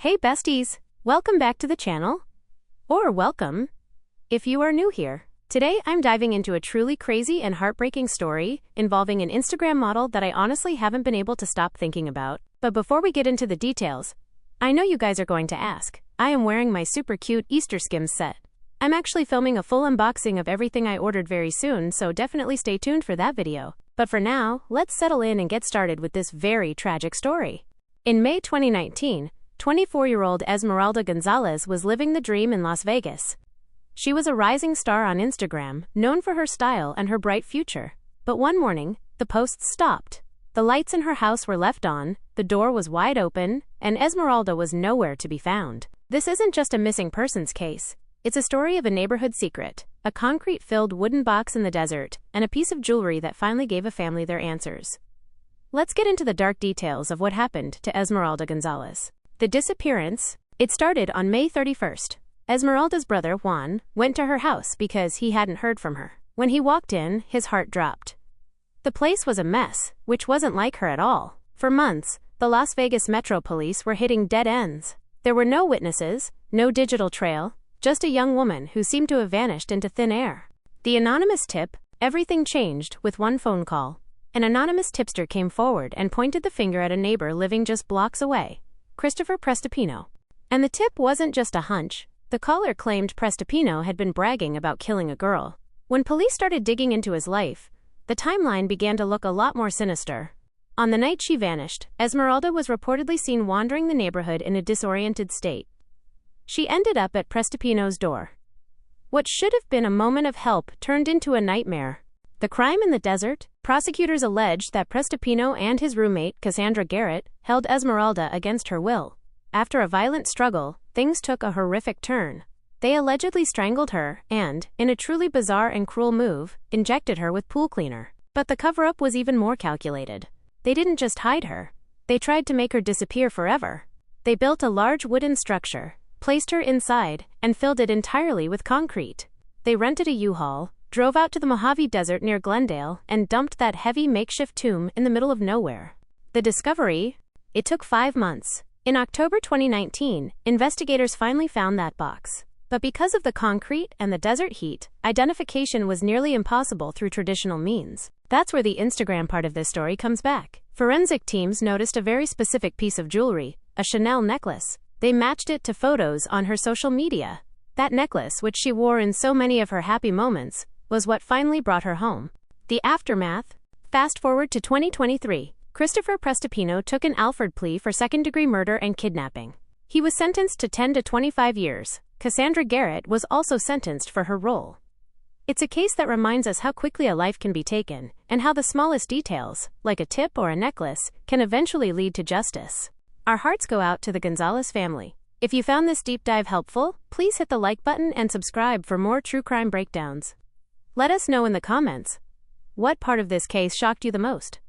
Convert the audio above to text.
Hey besties, welcome back to the channel. Or welcome, if you are new here. Today I'm diving into a truly crazy and heartbreaking story involving an Instagram model that I honestly haven't been able to stop thinking about. But before we get into the details, I know you guys are going to ask. I am wearing my super cute Easter Skims set. I'm actually filming a full unboxing of everything I ordered very soon, so definitely stay tuned for that video. But for now, let's settle in and get started with this very tragic story. In May 2019, 24-year-old Esmeralda Gonzalez was living the dream in Las Vegas. She was a rising star on Instagram, known for her style and her bright future. But one morning, the posts stopped. The lights in her house were left on, the door was wide open, and Esmeralda was nowhere to be found. This isn't just a missing persons case. It's a story of a neighborhood secret, a concrete-filled wooden box in the desert, and a piece of jewelry that finally gave a family their answers. Let's get into the dark details of what happened to Esmeralda Gonzalez. The disappearance. It started on May 31st. Esmeralda's brother, Juan, went to her house because he hadn't heard from her. When he walked in, his heart dropped. The place was a mess, which wasn't like her at all. For months, the Las Vegas Metro Police were hitting dead ends. There were no witnesses, no digital trail, just a young woman who seemed to have vanished into thin air. The anonymous tip. Everything changed with one phone call. An anonymous tipster came forward and pointed the finger at a neighbor living just blocks away, Christopher Prestipino. And the tip wasn't just a hunch. The caller claimed Prestipino had been bragging about killing a girl. When police started digging into his life, the timeline began to look a lot more sinister. On the night she vanished, Esmeralda was reportedly seen wandering the neighborhood in a disoriented state. She ended up at Prestipino's door. What should have been a moment of help turned into a nightmare. The crime in the desert? Prosecutors alleged that Prestipino and his roommate, Cassandra Garrett, held Esmeralda against her will. After a violent struggle, things took a horrific turn. They allegedly strangled her and, in a truly bizarre and cruel move, injected her with pool cleaner. But the cover-up was even more calculated. They didn't just hide her. They tried to make her disappear forever. They built a large wooden structure, placed her inside, and filled it entirely with concrete. They rented a U-Haul, drove out to the Mojave Desert near Glendale, and dumped that heavy makeshift tomb in the middle of nowhere. The discovery? It took 5 months. In October 2019, investigators finally found that box. But because of the concrete and the desert heat, identification was nearly impossible through traditional means. That's where the Instagram part of this story comes back. Forensic teams noticed a very specific piece of jewelry, a Chanel necklace. They matched it to photos on her social media. That necklace, which she wore in so many of her happy moments, was what finally brought her home. The aftermath? Fast forward to 2023. Christopher Prestipino took an Alford plea for second-degree murder and kidnapping. He was sentenced to 10 to 25 years. Cassandra Garrett was also sentenced for her role. It's a case that reminds us how quickly a life can be taken, and how the smallest details, like a tip or a necklace, can eventually lead to justice. Our hearts go out to the Gonzalez family. If you found this deep dive helpful, please hit the like button and subscribe for more true crime breakdowns. Let us know in the comments, what part of this case shocked you the most?